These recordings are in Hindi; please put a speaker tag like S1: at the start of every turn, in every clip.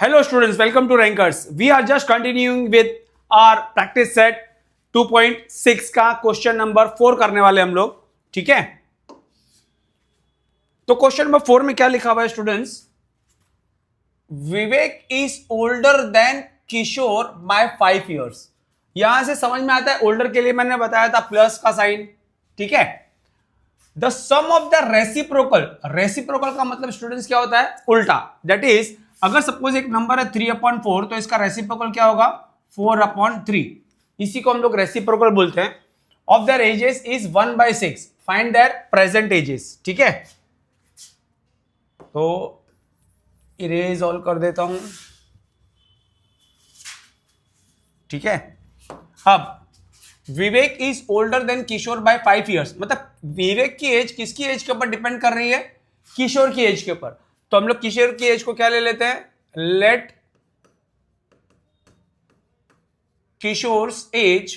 S1: Hello students, welcome to Rankers. We are just continuing with our practice set 2.6 का क्वेश्चन नंबर 4 करने वाले हम लोग. ठीक है, तो क्वेश्चन नंबर 4 में क्या लिखा हुआ है students? Vivek is older than Kishore by 5 years. यहां से समझ में आता है ओल्डर के लिए मैंने बताया था प्लस का साइन. ठीक है, the sum of the reciprocal. Reciprocal का मतलब स्टूडेंट्स क्या होता है? उल्टा. दैट इज अगर सपोज एक नंबर है 3/4 तो इसका रेसिप्रोकल क्या होगा? 4/3. इसी को हम लोग रेसिप्रोकल बोलते हैं. Of their edges is 1/6. Find there present ages. ठीक है, तो इरेज ऑल कर देता हूं. ठीक है, अब Vivek is older than Kishore by 5 years. मतलब विवेक की एज किसकी एज के ऊपर डिपेंड कर रही है? किशोर की एज के ऊपर. तो हम लोग किशोर की एज को क्या ले लेते हैं? Let Kishore's age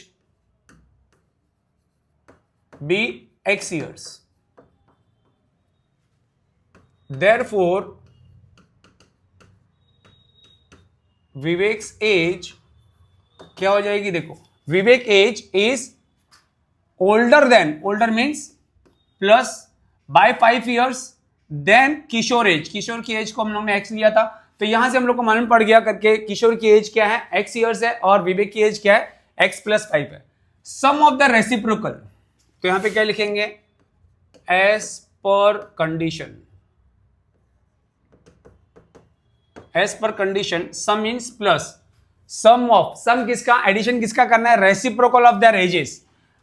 S1: be x years. Therefore Vivek's age क्या हो जाएगी? देखो, Vivek age is older than, older means plus by 5 years than Kishore age. Kishore की एज को हम लोग ने x लिया था, तो यहां से हम लोग को मालूम पड़ गया करके किशोर की एज क्या है? x years है, और विवेक की एज क्या है? x + 5 है. सम ऑफ द रेसिप्रोकल, तो यहां पे क्या लिखेंगे? As per condition. As per condition sum means plus sum of, sum किसका? एडिशन किसका करना है? Reciprocal of their ages.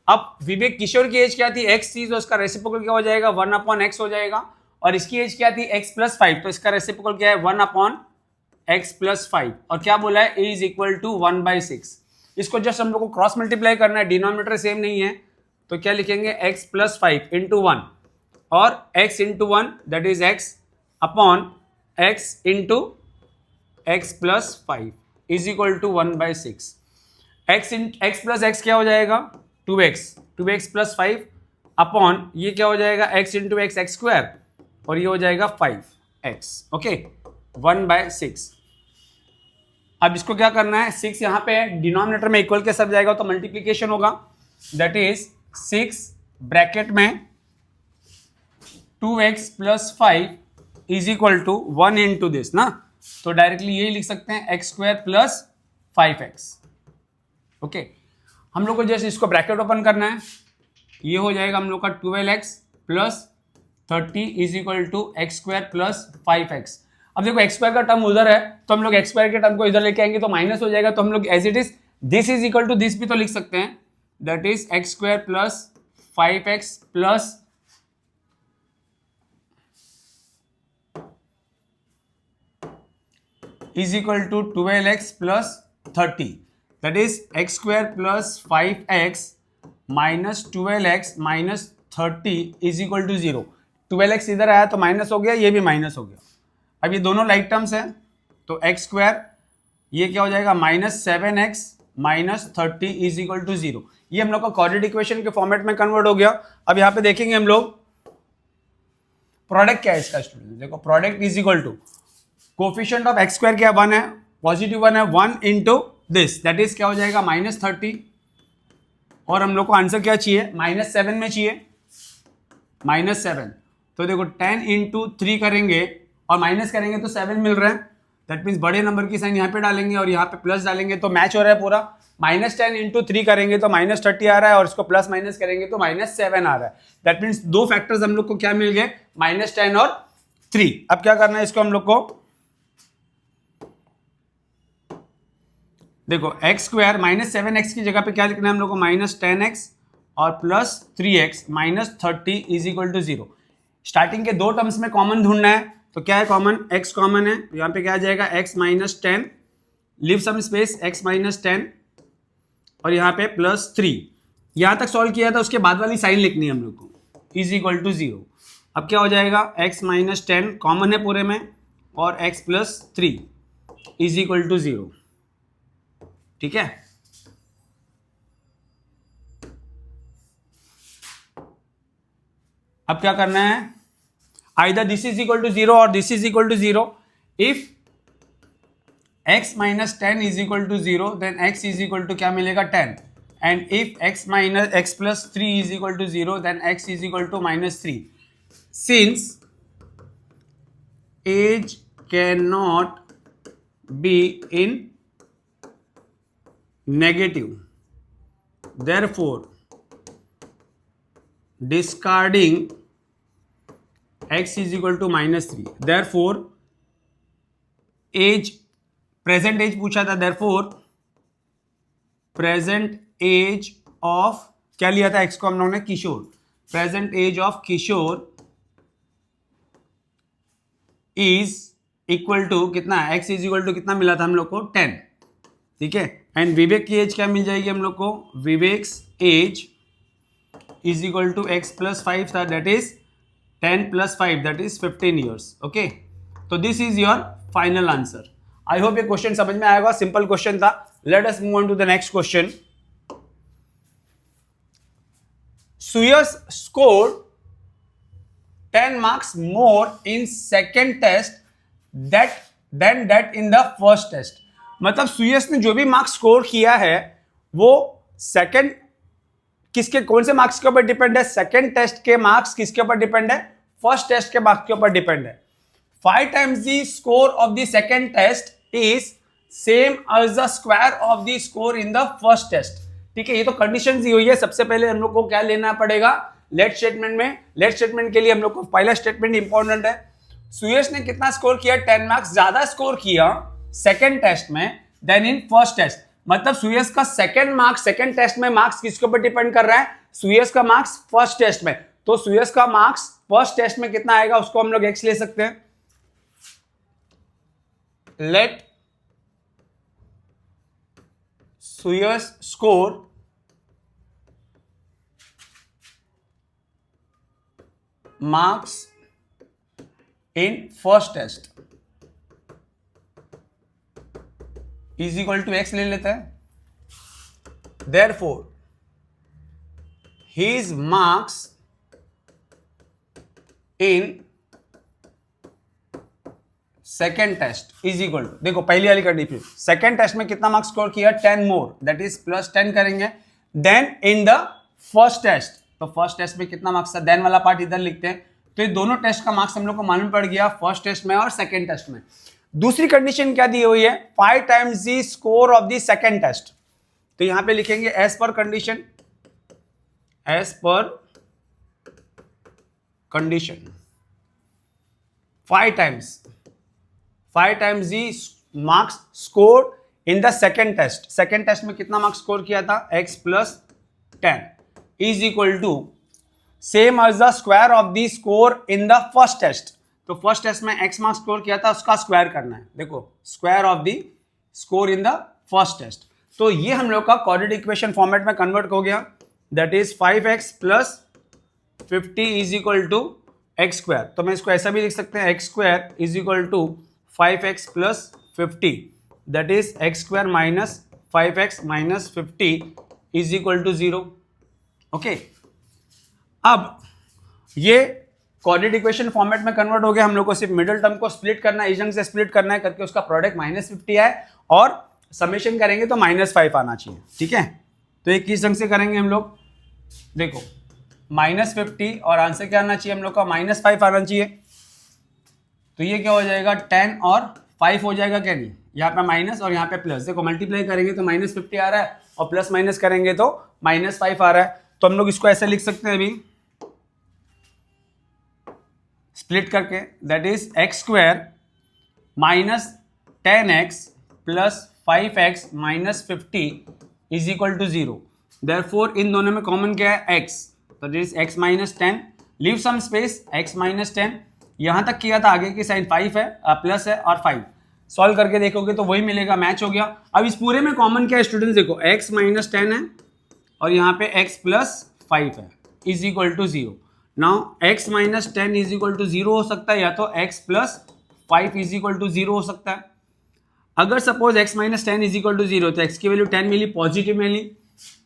S1: अब विवेक किशोर की एज क्या थी? x थी, तो उसका रेसिप्रोकल क्या हो जाएगा? 1/x हो जाएगा. और इसकी एज क्या थी? x + 5, तो इसका रेसिप्रोकल क्या है? 1/x + 5. और क्या बोला है? a = 1/6. इसको जस्ट हम लोग को क्रॉस मल्टीप्लाई करना है, डिनोमिनेटर सेम नहीं है, तो क्या लिखेंगे? x + 5 × 1, और x × 1 that is x upon x × x + 5 = 1/6. x + x क्या हो जाएगा? 2x. 2x + 5 अपॉन ये क्या हो जाएगा? x × x² और ये हो जाएगा 5x. ओके, 1/6. अब इसको क्या करना है? 6 यहां पे डिनोमिनेटर में इक्वल के सब जाएगा, तो मल्टीप्लीकेशन होगा. दैट इज 6 ब्रैकेट में 2x + 5 = 1 into दिस ना, तो डायरेक्टली यही लिख सकते हैं x² + 5x. ओके, हम लोग को जस्ट इसको ब्रैकेट ओपन करना है. ये हो जाएगा हम लोग का 12x + 30 = x² + 5x. अब देखो x² का टर्म उधर है, तो हम लोग x² के टर्म को इधर लेके आएंगे तो माइनस हो जाएगा, तो हम लोग as it is this is equal to this भी तो लिख सकते हैं. That is x² + 5x plus = 12x + 30. That is x² + 5x minus 12x minus 30 = 0. 12x इधर आया तो माइनस हो गया, ये भी माइनस हो गया. अब ये दोनों लाइक टर्म्स हैं, तो x² ये क्या हो जाएगा? -7x minus 30 = 0. ये हम लोग का क्वाड्रेटिक इक्वेशन के फॉर्मेट में कन्वर्ट हो गया. अब यहाँ पे देखेंगे हम लोग प्रोडक्ट क्या है इसका स्टूडेंट. देखो, प्रोडक्ट = कोफिशिएंट ऑफ x² क्या 1 है, पॉजिटिव 1 है, 1 into दिस दैट इज क्या हो जाएगा? -30. और हम लोग को आंसर क्या चाहिए? -7 में चाहिए. -7, तो देखो 10 × 3 करेंगे और माइनस करेंगे तो 7 मिल रहा है. दैट मीन्स बड़े नंबर की साइन यहाँ पे डालेंगे और यहाँ पे प्लस डालेंगे तो मैच हो रहा है पूरा. -10 × 3 करेंगे तो -30 आ रहा है, और इसको प्लस माइनस करेंगे तो -7 आ रहा है. दैट मीन्स दो फैक्टर्स हम लोग को क्या मिल गए? -10 और 3. अब क्या करना है इसको हम लोग को? देखो, x² -7x की जगह पे क्या लिखना है हम लोग को? -10x और प्लस 3x -30 = 0. स्टार्टिंग के दो टर्म्स में कॉमन ढूंढना है, तो क्या है कॉमन? x कॉमन है, यहाँ पे क्या आ जाएगा? x - 10, leave some space x - 10 और यहाँ पे +3. यहाँ तक सॉल्व किया था, उसके बाद वाली साइन लिखनी है हम लोग को, = 0. अब क्या हो जाएगा? x - 10 कॉमन है पूरे में, और x + 3 = 0. ठीक है, अब क्या करना है? Either this is equal to 0 और this is equal to 0. If x minus 10 is equal to 0, then x is equal to क्या मिलेगा 10, and if x minus x plus 3 is equal to 0, then x is equal to minus 3. Since age cannot be in negative, therefore discarding x is equal to minus 3. therefore age, present age पूछा था, therefore present age of, क्या लिया था x को हम लोगों ने, किशोर. present age of Kishore is equal to कितना, x is equal to कितना मिला था हम लोग को 10. ठीक है. एंड विवेक की एज क्या मिल जाएगी हम लोग को, Vivek's age is equal to x plus 5 था, that is 10 plus 5, that is 15 years. Okay, तो this is your final answer. I hope ये क्वेश्चन समझ में आएगा, सिंपल क्वेश्चन था. Let us move on to the next question. Suyash scored 10 marks more in second test than that in the first test. मतलब सुयस ने जो भी मार्क्स स्कोर किया है वो सेकंड किसके, कौन से मार्क्स के ऊपर डिपेंड है, सेकंड टेस्ट के मार्क्स किसके ऊपर डिपेंड है, फर्स्ट टेस्ट के मार्क्स के ऊपर डिपेंड है. 5 times the score of the second test is same as the square of the score in the first test. ठीक है, ये तो कंडीशन दी हुई है. सबसे पहले हम लोग को क्या लेना पड़ेगा लेट स्टेटमेंट में. लेट स्टेटमेंट के लिए हम लोग को पहला स्टेटमेंट इंपॉर्टेंट है. सुयश ने कितना स्कोर किया, 10 मार्क्स ज्यादा स्कोर किया सेकेंड टेस्ट में देन इन फर्स्ट टेस्ट. मतलब सुयश का सेकेंड मार्क्स सेकेंड टेस्ट में मार्क्स किसके ऊपर डिपेंड कर रहा है, सुयश का मार्क्स फर्स्ट टेस्ट में. तो सुयश का मार्क्स फर्स्ट टेस्ट में कितना आएगा उसको हम लोग x ले सकते हैं. Let Suyash score marks in first test is equal to x ले लेते हैं. therefore his marks in second test is equal to, देखो पहली वाली कंडीशन, सेकेंड टेस्ट में कितना मार्क्स स्कोर किया 10 मोर, दैट इज प्लस 10 करेंगे. Then in the first test, तो फर्स्ट टेस्ट में कितना मार्क्स था, देन वाला पार्ट इधर लिखते हैं. तो ये दोनों टेस्ट का मार्क्स हम लोग को मालूम पड़ गया फर्स्ट टेस्ट में और सेकंड टेस्ट में. दूसरी कंडीशन क्या दी हुई है, 5 times the score of the second test. तो यहां पे लिखेंगे as per condition, as per condition 5 times the marks score in the second test. Second test में कितना मार्क्स स्कोर किया था, x plus 10 is equal to same as the square of the score in the first test. तो फर्स्ट टेस्ट में x मार्क्स स्कोर किया था उसका स्क्वायर करना है. देखो square of the score in the first test. तो ये हम लोग का क्वाड्रेटिक इक्वेशन फॉर्मेट में कन्वर्ट हो गया, that is 5x plus 50 is equal to x square. तो मैं इसको ऐसा भी लिख सकते हैं, x square is equal to 5x plus 50, that is x square minus 5x minus 50 is equal to 0. Okay, अब ये क्वाड्रेटिक इक्वेशन फॉर्मेट में कन्वर्ट हो गया. हम लोग को सिर्फ मिडिल टर्म को स्प्लिट करना है, इस ढंग से स्प्लिट करना है करके उसका प्रोडक्ट -50 है और समेशन करेंगे तो -5 आना चाहिए. ठीक है, तो ये किस ढंग से करेंगे हम लोग, देखो -50 और आंसर क्या आना चाहिए हम लोग का, -5 आना चाहिए. तो ये क्या हो जाएगा, 10 और 5 हो जाएगा क्या नहीं, यहाँ पे माइनस और यहाँ पे प्लस. देखो मल्टीप्लाई करेंगे तो -50 आ रहा है और प्लस माइनस करेंगे तो -5 आ रहा है. तो हम लोग इसको ऐसे लिख सकते हैं अभी स्प्लिट करके, that is x square minus 10x plus 5x minus 50 is equal to 0. Therefore इन दोनों में कॉमन क्या है, x. तो this is x minus 10, leave some space, x minus 10. यहां तक किया था, आगे की साइड 5 है, प्लस है और 5. सॉल्व करके देखोगे तो वही मिलेगा, मैच हो गया. अब इस पूरे में कॉमन क्या है स्टूडेंट्स, देखो x माइनस 10 है और यहाँ पे x प्लस 5 है is equal to 0. Now x minus 10 is equal to 0 हो सकता है, या तो x plus 5 is equal to 0 हो सकता है. अगर suppose x minus 10 is equal to 0 तो x की वैल्यू 10 मिली, पॉजिटिव मिली,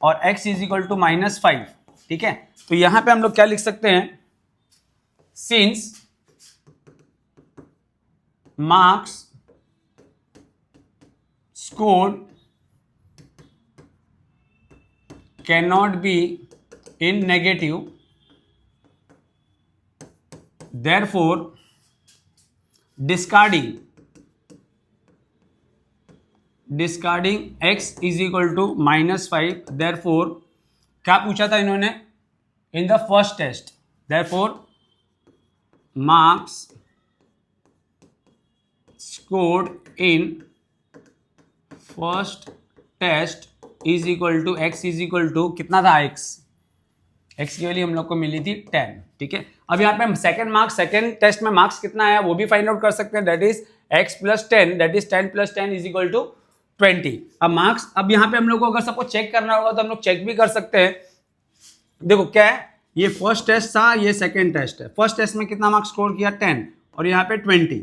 S1: और x इज इक्वल टू -5. ठीक है, तो यहां पे हम लोग क्या लिख सकते हैं, since marks scored cannot be in negative, therefore discarding x is equal to -5, therefore क्या पूछा था इन्होंने in the first test, therefore marks scored in first test is equal to x is equal to कितना था x की वैल्यू हम लोग को मिली थी 10, ठीक है। अब यहाँ पे हम सेकंड टेस्ट में मार्क्स कितना आया वो भी फाइंड आउट कर सकते हैं, that is x + 10, that is 10 + 10 is equal to 20। अब मार्क्स, अब यहाँ पे हम लोग को अगर सपोज चेक करना होगा तो हम लोग चेक भी कर सकते हैं। देखो क्या है, ये फर्स्ट टेस्ट था, ये सेकेंड टेस्ट है। फर्स्ट टेस्ट में कितना मार्क्स स्कोर किया 10 और यहाँ पे 20।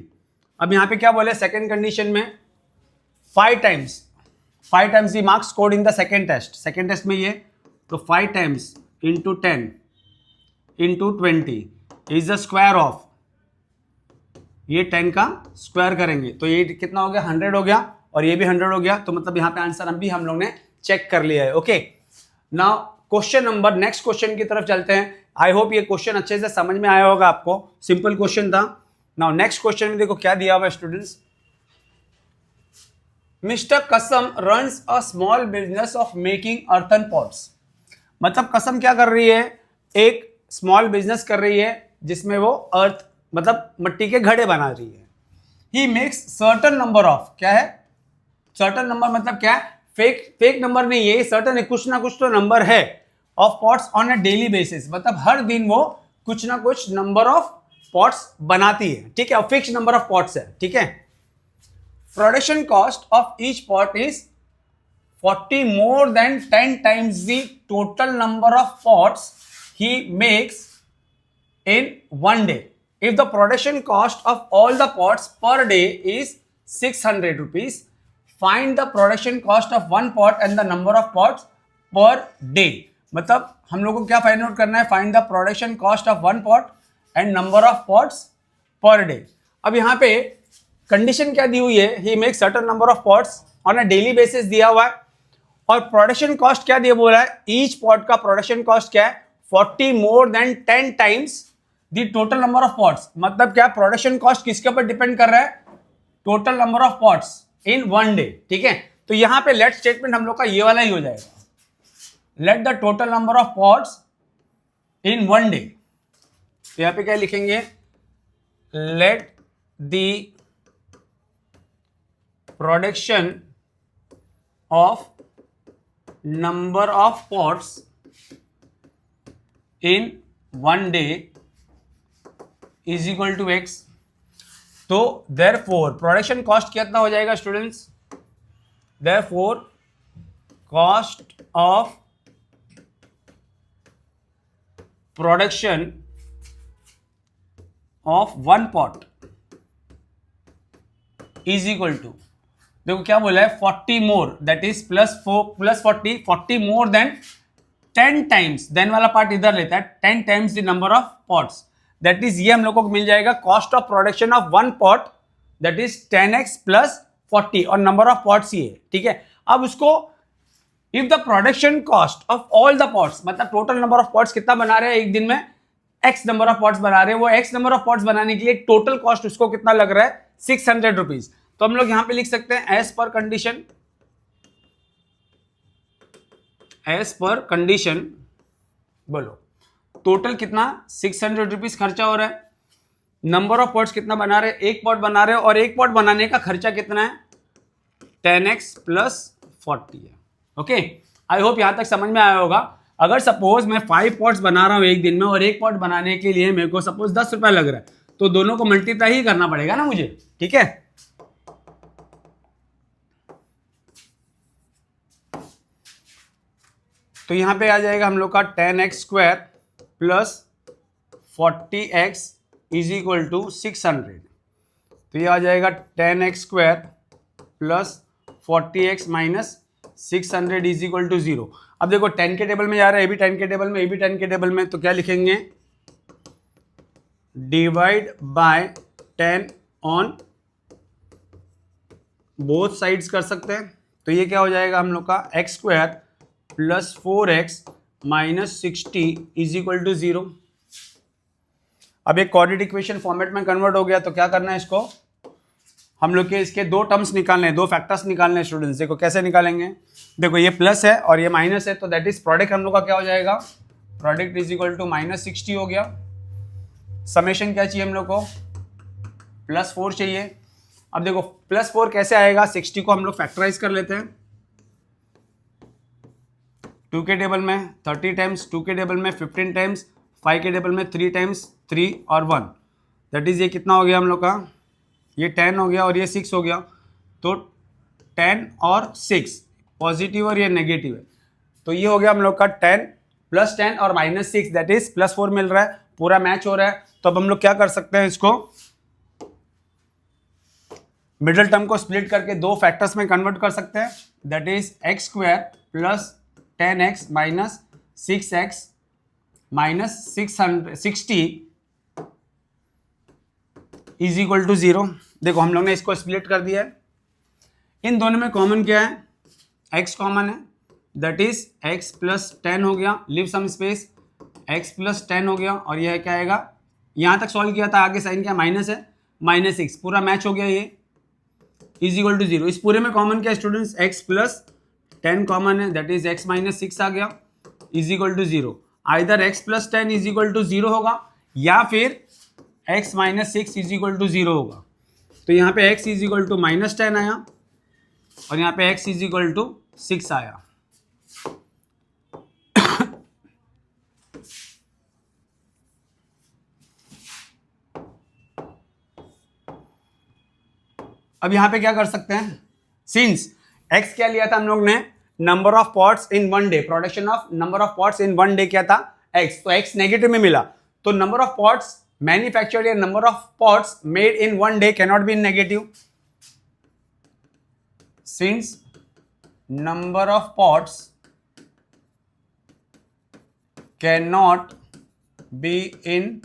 S1: अब यहाँ पे क्या बोले सेकेंड कंडीशन में 5 times the marks scored in the second test में ये, तो 5 times into 10 into 20 is the square of, ये 10 का स्क्वायर करेंगे तो ये कितना हो गया 100 हो गया और ये भी 100 हो गया, तो मतलब यहाँ पे आंसर हम लोग ने चेक कर लिया है। Okay, now question number, next question की तरफ चलते हैं। आई होप ये क्वेश्चन अच्छे से समझ में आया होगा आपको, सिंपल क्वेश्चन था। नाउ नेक्स्ट क्वेश्चन में देखो क्या दिया हुआ है स्टूडेंट्स, मिस्टर कसम runs a small business of making earthen pots. मतलब कसम क्या कर रही है, एक स्मॉल बिजनेस कर रही है जिसमें वो अर्थ मतलब मिट्टी के घड़े बना रही है। He makes certain number of, क्या है सर्टन नंबर, मतलब क्या है फेक नंबर नहीं है, सर्टन है, कुछ ना कुछ तो नंबर है, of pots on a daily basis, मतलब हर दिन वो कुछ ना कुछ नंबर ऑफ पॉट्स बनाती है, ठीक है, और फिक्स नंबर ऑफ पॉट्स है, ठीक है। Production cost of each pot is 40 more than 10 times the total number of pots he makes in one day. If the production cost of all the pots per day is 600 rupees, find the production cost of one pot and the number of pots per day. मतलब हम लोग को क्या फाइंड आउट करना है, find the production cost of one pot and number of pots per day. अब यहाँ पे कंडीशन क्या दी हुई है, he make certain number of pots on a daily basis दिया हुआ है, और प्रोडक्शन कॉस्ट क्या दिया बोला है, ईच पॉट का प्रोडक्शन कॉस्ट क्या है 40 more than 10 times the total number of pots. मतलब क्या प्रोडक्शन कॉस्ट किसके ऊपर डिपेंड कर रहा है, total number of pots in one day, ठीक है। तो यहां पे लेट स्टेटमेंट हम लोग का ये वाला ही हो जाएगा, let the total number of pots in one day. तो यहां पे क्या लिखेंगे, let the production of number of pots in one day is equal to x। तो therefore प्रोडक्शन कॉस्ट कितना हो जाएगा students, therefore cost of production of one pot is equal to, देखो क्या बोला है 40 more, that is +40 more than 10 times, then वाला पार्ट इधर लेता है 10 times the number of pots, that is ये हम लोग को मिल जाएगा cost of production of one pot, that is 10x + 40 और नंबर ऑफ पॉट्स ये, ठीक है। अब उसको if the production cost of all the pots, मतलब टोटल नंबर ऑफ पॉट्स कितना बना रहे हैं एक दिन में, x नंबर ऑफ पॉट्स बना रहे हैं, वो x नंबर ऑफ पॉट्स बनाने के लिए टोटल कॉस्ट उसको कितना लग रहा है 600 रुपीज। तो हम लोग यहां पे लिख सकते हैं एज पर कंडीशन, बोलो टोटल कितना 600 रुपीज खर्चा हो रहा है, नंबर ऑफ पॉट्स कितना बना रहे हैं, एक पॉट बना रहे हो, और एक पॉट बनाने का खर्चा कितना है 10x + 40 है। ओके, आई होप यहां तक समझ में आया होगा। अगर सपोज मैं 5 पॉट्स बना रहा हूं एक दिन में, और एक पॉट बनाने के लिए मेरे को सपोज 10 रुपए लग रहा है, तो दोनों को मल्टीप्लाई ही करना पड़ेगा ना मुझे, ठीक है। तो यहां पे आ जाएगा हम लोग का 10x² + 40x = 600। तो ये आ जाएगा 10x² + 40x - 600 = 0। अब देखो 10 के टेबल में जा रहा है, ये भी 10 के टेबल में, ये भी 10 के टेबल में, तो क्या लिखेंगे, divide by 10 on both sides कर सकते हैं, तो ये क्या हो जाएगा हम लोग का x square plus 4x minus 60 is equal to 0। अब एक कोऑर्डिनेट इक्वेशन फॉर्मेट में कन्वर्ट हो गया, तो क्या करना है इसको, हम लोग के इसके दो टर्म्स निकालने हैं, दो फैक्टर्स निकालने हैं स्टूडेंट्स। देखो कैसे निकालेंगे, देखो ये प्लस है और ये माइनस है, तो दैट इज प्रोडक्ट हम लोग का क्या हो जाएगा, product is equal to minus 60 हो गया। समेशन क्या चाहिए हम लोग को, प्लस 4 चाहिए। अब देखो प्लस 4 कैसे आएगा, 60 को हम लोग फैक्टराइज कर लेते हैं, 2 के टेबल में 30 टाइम्स, 2 के टेबल में 15 टाइम्स, 5 के टेबल में 3 टाइम्स 3 और 1, दैट इज ये कितना हो गया हम लोग का, ये 10 हो गया और ये 6 हो गया, तो 10 और 6 पॉजिटिव और ये नेगेटिव है, तो ये हो गया हम लोग का 10 प्लस 10 और माइनस 6 दैट इज प्लस 4 मिल रहा है, पूरा मैच हो रहा है। तो अब हम लोग क्या कर सकते हैं, इसको मिडिल टर्म को स्प्लिट करके दो फैक्टर्स में कन्वर्ट कर सकते हैं, that is x square plus 10x minus 6x minus 660 is equal to 0। देखो हम लोग ने इसको स्प्लिट कर दिया है, इन दोनों में कॉमन क्या है, x कॉमन है, दैट इज x प्लस 10 हो गया, leave some space, x plus 10 हो गया और यह क्या आएगा, यहां तक सॉल्व किया था, आगे साइन क्या माइनस है, माइनस 6, पूरा मैच हो गया, ये इज इक्वल टू 0। इस पूरे में कॉमन क्या स्टूडेंट्स, x प्लस 10 कॉमन है, दैट इज x माइनस 6 आ गया, is equal to 0। Either x plus 10 is equal to 0 होगा या फिर x minus 6 is equal to 0 होगा। तो यहाँ पे x is equal to minus 10 आया और यहाँ पे x इज इक्वल टू 6 आया। अब यहाँ पे क्या कर सकते हैं, सिंस x क्या लिया था हम लोग ने, number of pots in one day, production of number of pots in one day क्या था x, तो x नेगेटिव में मिला, तो नंबर ऑफ पॉट्स मैन्युफैक्चर्ड या number of pots made in one day can not be negative, since number of pots can not be in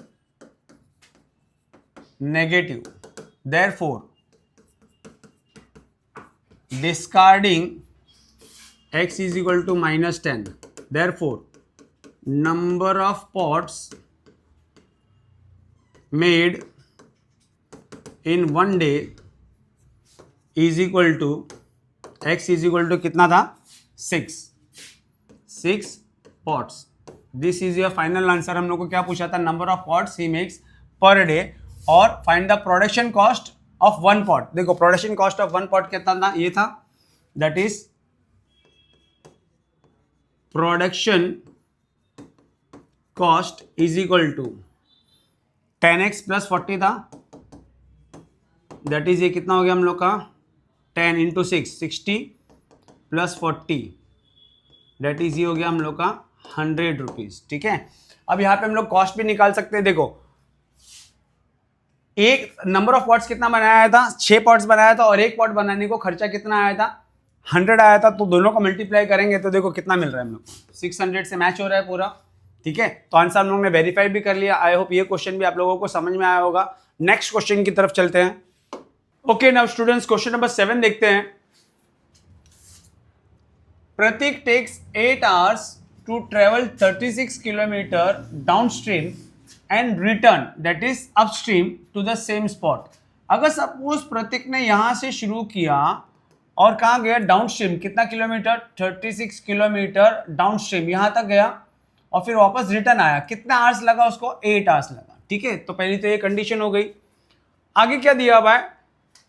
S1: negative, therefore discarding x is equal to minus 10, therefore number of pots made in one day is equal to x is equal to कितना था 6 pots। This is your final answer. हम लोग को क्या पूछा था, number of pots he makes per day और find the production cost of one pot. देखो production cost of one pot कितना था, ये था, that is production cost is equal to 10x plus 40 था, दैट इज ये कितना हो गया हम लोग का 10 इंटू 60 प्लस 40, दैट इज ये हो गया हम लोग का 100 रुपीज। ठीक है, अब यहाँ पे हम लोग कॉस्ट भी निकाल सकते हैं। देखो एक नंबर ऑफ पॉट्स कितना बनाया था, 6 पॉट्स बनाया था और एक पॉट बनाने को खर्चा कितना आया था 100 आया था, तो दोनों को मल्टीप्लाई करेंगे तो देखो कितना मिल रहा है हम लोग, 600 से मैच हो रहा है पूरा। ठीक है, तो आंसर हम लोग ने वेरीफाई भी कर लिया। आई होप ये क्वेश्चन भी आप लोगों को समझ में आया होगा। नेक्स्ट क्वेश्चन की तरफ चलते हैं। Okay now students, question number 7 देखते हैं। Prateek takes 8 hours to travel 36 kilometre downstream and return that is upstream to the same spot. अगर सपोज प्रतीक ने यहां से शुरू किया और कहां गया डाउनस्ट्रीम, कितना किलोमीटर 36 किलोमीटर डाउनस्ट्रीम यहां तक गया और फिर वापस रिटर्न आया, कितना आवर्स लगा उसको 8 hours लगा। ठीक है, तो पहली तो ये कंडीशन हो गई। आगे क्या दिया हुआ है,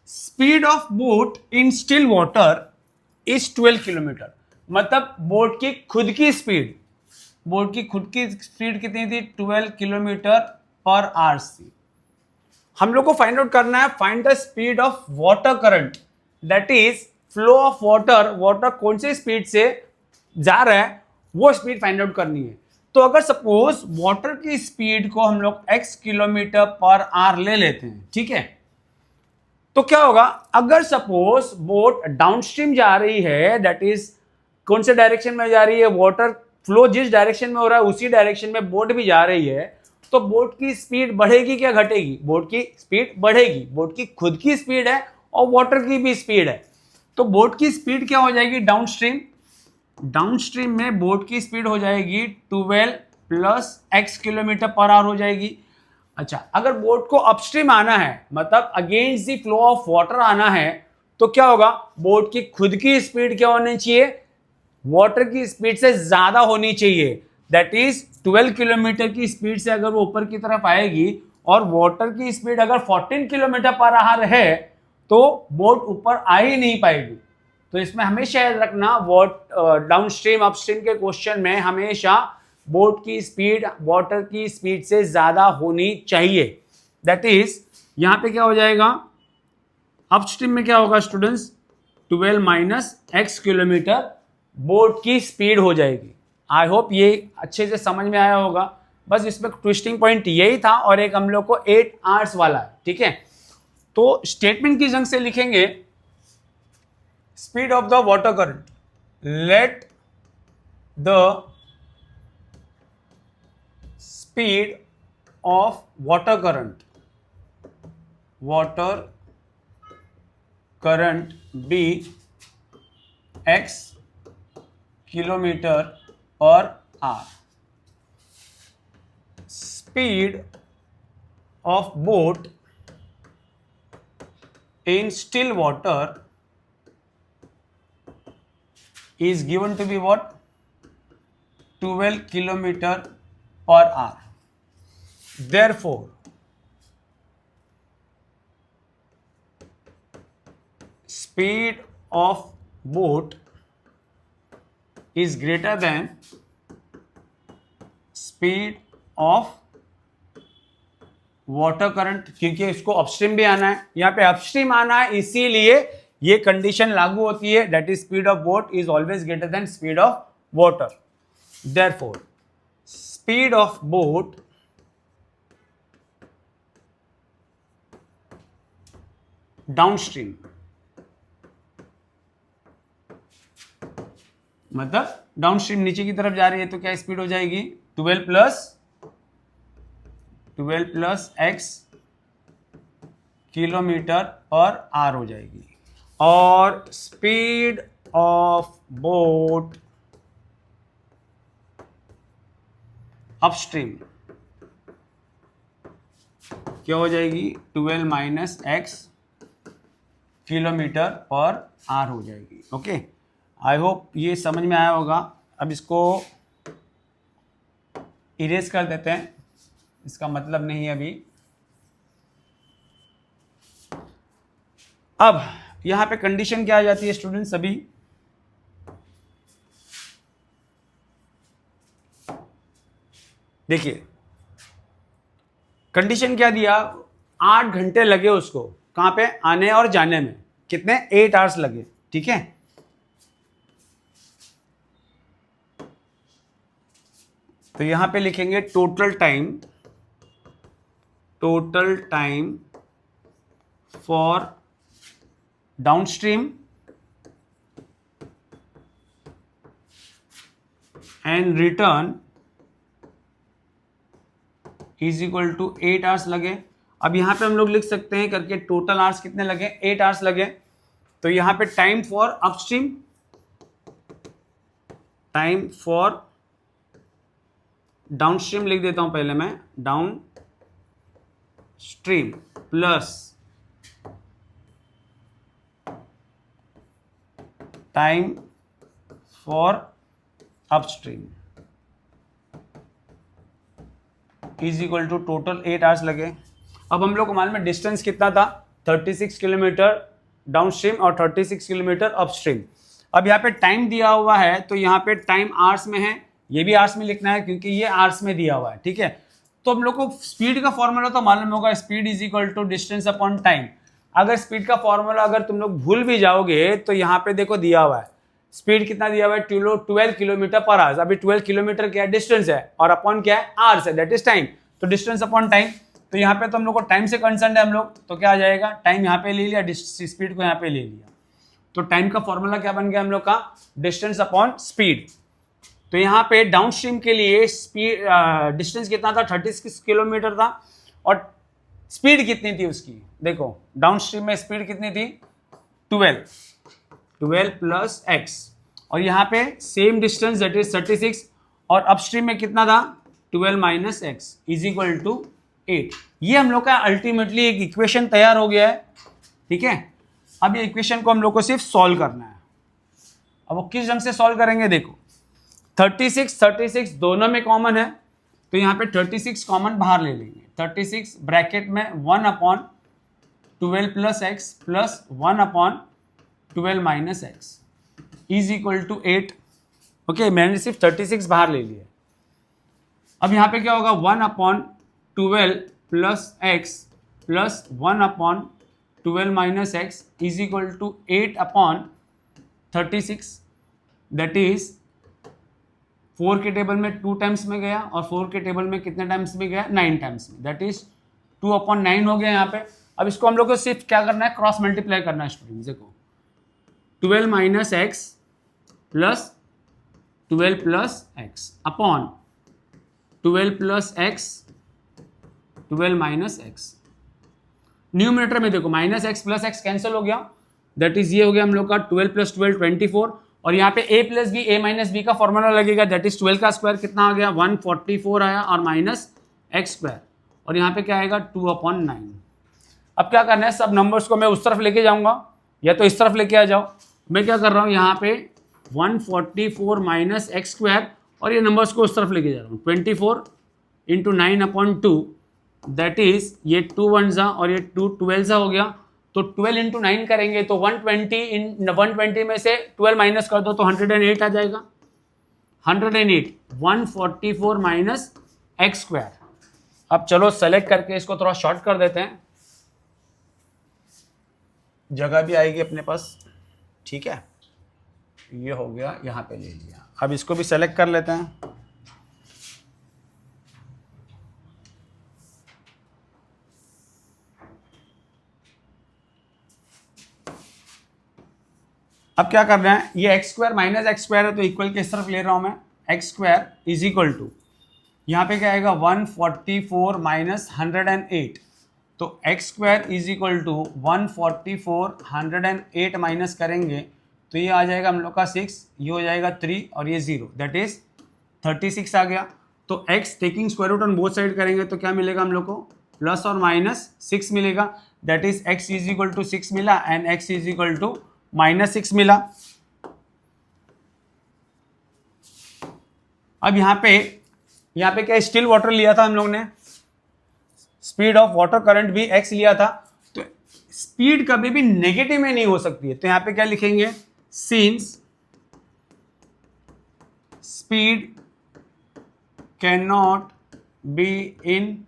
S1: speed of boat in still water is 12 kilometre, मतलब बोट की खुद की स्पीड, बोट की खुद की स्पीड कितनी थी 12 किलोमीटर पर आवर्स थी। हम लोग को फाइंड आउट करना है find the speed of water current, that is flow of water, water कौन सी स्पीड से जा रहा है वो स्पीड फाइंड आउट करनी है। तो अगर सपोज वाटर की स्पीड को हम लोग x किलोमीटर पर आवर ले लेते हैं, ठीक है, तो क्या होगा, अगर सपोज बोट डाउनस्ट्रीम जा रही है, दैट इज कौन से डायरेक्शन में जा रही है, वाटर फ्लो जिस डायरेक्शन में हो रहा है उसी डायरेक्शन में बोट भी जा रही है, तो बोट की स्पीड बढ़ेगी क्या घटेगी, बोट की स्पीड बढ़ेगी। बोट की खुद की स्पीड है और वाटर की भी स्पीड है, तो बोट की स्पीड क्या हो जाएगी डाउनस्ट्रीम? डाउनस्ट्रीम में बोट की स्पीड हो जाएगी 12 plus x kilometre per our हो जाएगी। अच्छा, अगर बोट को अपस्ट्रीम आना है, मतलब against the flow of water आना है, तो क्या होगा? बोट की खुद की स्पीड क्या होनी चाहिए? वाटर की स्पीड से ज्यादा होनी चाहिए। दैट इज 12 किलोमीटर की स्पीड से अगर वो ऊपर की तरफ आएगी और वाटर की स्पीड अगर 14 किलोमीटर पर आवर है तो बोट ऊपर आ ही नहीं पाएगी। तो इसमें हमेशा याद रखना, डाउनस्ट्रीम अपस्ट्रीम के क्वेश्चन में हमेशा बोट की स्पीड वाटर की स्पीड से ज्यादा होनी चाहिए। दैट इज यहां पे क्या हो जाएगा? अपस्ट्रीम में क्या होगा students? 12 minus x kilometre boat की स्पीड हो जाएगी। आई होप ये अच्छे से समझ में आया होगा। बस इसमें ट्विस्टिंग पॉइंट यही था, और एक हम लोग को 8 आवर्स वाला है, ठीक है। तो स्टेटमेंट की जंग से लिखेंगे speed of the water current, let the speed of water current be x kilometre per hour. Speed of boat in still water is given to be what? 12 kilometer per hour. Therefore, speed of boat is greater than speed of water current, क्योंकि इसको अपस्ट्रीम भी आना है, यहाँ पे अपस्ट्रीम आना है, इसीलिए ये कंडीशन लागू होती है। That is speed of boat is always greater than speed of water. Therefore speed of boat downstream, मतलब डाउनस्ट्रीम नीचे की तरफ जा रही है, तो क्या स्पीड हो जाएगी? 12 plus x kilometre per our हो जाएगी। और स्पीड ऑफ बोट अपस्ट्रीम क्या हो जाएगी? 12 minus x kilometre per our हो जाएगी। ओके, आई होप ये समझ में आया होगा। अब इसको इरेज कर देते हैं, इसका मतलब नहीं है अभी। अब यहां पे कंडीशन क्या आ जाती है स्टूडेंट्स? अभी देखिए कंडीशन क्या दिया? 8 घंटे लगे उसको, कहां पे? आने और जाने में। कितने? 8 आवर्स लगे, ठीक है। तो यहां पे लिखेंगे total time for downstream and return is equal to 8 hours लगे। अब यहां पे हम लोग लिख सकते हैं करके टोटल आवर्स कितने लगे? 8 आवर्स लगे। तो यहां पे time for upstream, time for downstream लिख देता हूं पहले मैं, downstream plus time for upstream is equal to total 8 hours लगे। अब हम लोग को मालूम है डिस्टेंस कितना था? 36 किलोमीटर डाउनस्ट्रीम और 36 किलोमीटर अपस्ट्रीम। अब यहाँ पे टाइम दिया हुआ है, तो यहाँ पे टाइम आवर्स में है, ये भी आवर्स में लिखना है क्योंकि ये आवर्स में दिया हुआ है, ठीक है। तो हम लोग को स्पीड का फॉर्मूला तो मालूम होगा, speed is equal to distance upon time. अगर स्पीड का फॉर्मूला अगर तुम लोग भूल भी जाओगे तो यहाँ पे देखो दिया हुआ है, स्पीड कितना दिया हुआ है? 12 किलोमीटर पर आवर्स। अभी 12 किलोमीटर क्या है? डिस्टेंस है, और अपॉन क्या है? आवर्स है, दैट इज टाइम। तो डिस्टेंस अपॉन टाइम, तो यहाँ पे तो हम लोग को टाइम से कंसर्न है हम लोग, तो क्या आ जाएगा? टाइम यहाँ पे ले लिया, स्पीड को यहाँ पे ले लिया, तो टाइम का फॉर्मूला क्या बन गया हम लोग का? Distance upon speed. तो यहाँ पे डाउनस्ट्रीम के लिए स्पीड डिस्टेंस कितना था? 36 किलोमीटर था, और स्पीड कितनी थी उसकी? देखो डाउनस्ट्रीम में स्पीड कितनी थी? 12। 12 प्लस एक्स, और यहाँ पे सेम डिस्टेंस दैट इज 36, और अपस्ट्रीम में कितना था 12 minus x is equal to 8। ये हम लोग का अल्टीमेटली एक इक्वेशन तैयार हो गया है, ठीक है। अब ये इक्वेशन को हम लोग को सिर्फ सॉल्व करना है। अब वो किस ढंग से सॉल्व करेंगे, देखो 36 दोनों में कॉमन है, तो यहाँ पे 36 कॉमन बाहर ले लेंगे। 36 ब्रैकेट में 1/12 plus x plus 1/12 minus x is equal to 8। Okay, मैंने सिर्फ 36 बाहर ले लिया। अब यहाँ पे क्या होगा 1/12 plus x plus 1/12 minus x is equal to 8/36, that is 4 के टेबल में 2 टाइम्स में गया, और 4 के टेबल में कितने टाइम्स में गया 9 टाइम्स में, दैट इज 2/9 हो गया यहाँ पे। अब इसको हम लोग को सिर्फ क्या करना है, क्रॉस मल्टीप्लाई करना है स्टूडेंट। देखो 12 minus x plus 12 plus x upon 12 plus x 12 minus x. Numerator में देखो minus x plus x cancel हो गया, दैट इज ये हो गया हम लोग का 12 प्लस 12 24, और यहाँ पे a plus B a minus B का फॉर्मूला लगेगा, दैट इज 12 का स्क्वायर कितना आ गया 144 आया, और माइनस एक्स स्क्वायर, और यहाँ पे क्या आएगा 2/9। अब क्या करना है, सब नंबर्स को मैं उस तरफ लेके जाऊंगा या तो इस तरफ लेके आ जाओ। मैं क्या कर रहा हूँ यहाँ पे 144 माइनस एक्स स्क्वायर, और ये नंबर्स को उस तरफ लेके जा रहा हूँ 24 इंटू 9/2, दैट इज ये 2 1 जा और ये 2 12 जा हो गया, तो 12 इंटू 9 करेंगे तो 120 में से 12 माइनस कर दो तो 108 आ जाएगा। 108 144 माइनस एक्स स्क्वायर। अब चलो सेलेक्ट करके इसको थोड़ा शॉर्ट कर देते हैं, जगह भी आएगी अपने पास, ठीक है। ये हो गया, यहाँ पे ले लिया। अब इसको भी सेलेक्ट कर लेते हैं। अब क्या करना है, ये x square minus x square है तो इक्वल के इस तरफ ले रहा हूं मैं, x square is equal to यहाँ पे क्या आएगा 144 माइनस 108, तो x square is equal to 144 108 minus करेंगे तो ये आ जाएगा हम लोग का 6, ये हो जाएगा 3 और ये 0, दैट इज 36 आ गया। तो x taking square root on both side करेंगे तो क्या मिलेगा हम लोग को, प्लस और माइनस 6 मिलेगा, that is x is equal to 6 मिला and x is equal to -6 मिला। अब यहाँ पे क्या स्टिल वाटर लिया था हम लोग ने, स्पीड ऑफ वाटर करंट भी x लिया था, तो स्पीड कभी भी नेगेटिव में नहीं हो सकती है, तो यहाँ पे क्या लिखेंगे, since speed can not be in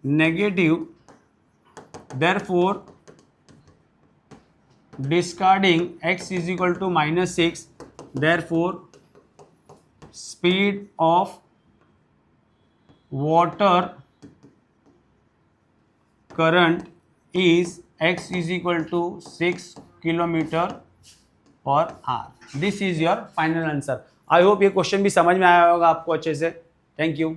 S1: negative, therefore discarding x is equal to -6, therefore speed of water current is x is equal to 6 km/h. This is your final answer. I hope ये क्वेश्चन भी समझ में आया होगा आपको अच्छे से। Thank you.